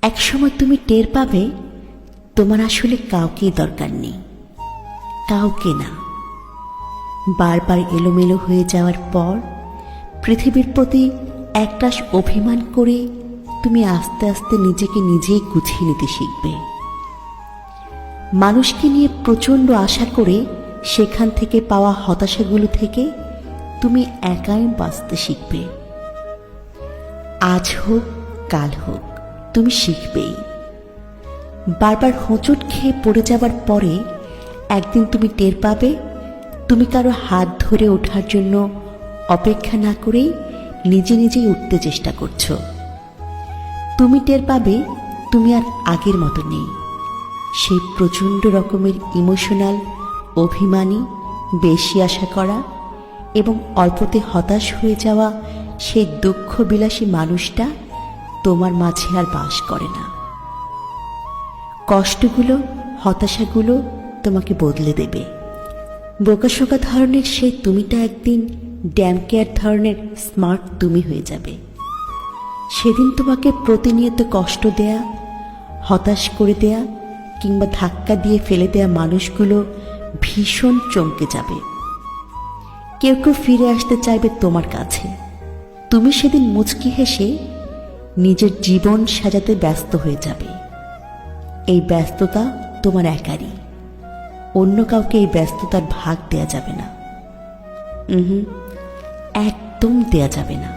একসময় তুমি টের পাবে তোমার আসলে কাউকেই দরকার নেই, কাউকে না। বারবার এলোমেলো হয়ে যাওয়ার পর পৃথিবীর প্রতি একরাশ অভিমান করে তুমি আস্তে আস্তে নিজেকে নিজেই গুছিয়ে নিতে শিখবে। মানুষকে নিয়ে প্রচণ্ড আশা করে সেখান থেকে পাওয়া হতাশাগুলো থেকে তুমি একাই বাঁচতে শিখবে। আজ হোক কাল হোক তুমি শিখবেই। বারবার হোঁচট খেয়ে পড়ে যাবার পরে একদিন তুমি টের পাবে তুমি কারো হাত ধরে ওঠার জন্য অপেক্ষা না করেই নিজে নিজেই উঠতে চেষ্টা করছো। তুমি টের পাবে তুমি আর আগের মতো নেই। সেই প্রচণ্ড রকমের ইমোশনাল, অভিমানী, বেশি আশা করা এবং অল্পতে হতাশ হয়ে যাওয়া সেই দুঃখ বিলাসী মানুষটা তোমার মাঝে আর বাস করে না। কষ্টগুলো, হতাশাগুলো তোমাকে বদলে দেবে। বোকাশোকা ধরনের সেই তুমিটা একদিন ড্যাম কেয়ার ধরনের স্মার্ট তুমি হয়ে যাবে। সেদিন তোমাকে প্রতিনিয়ত কষ্ট দেয়া, হতাশ করে দেয়া কিংবা ধাক্কা দিয়ে ফেলে দেয়া মানুষগুলো ভীষণ চমকে যাবে। কেউ কেউ ফিরে আসতে চাইবে তোমার কাছে। তুমি সেদিন মুচকি হেসে নিজের জীবন সাজাতে ব্যস্ত হয়ে যাবে। এই ব্যস্ততা তোমার একারই, অন্য কাউকে এই ব্যস্ততার ভাগ দেয়া যাবে না। একদম দেয়া যাবে না।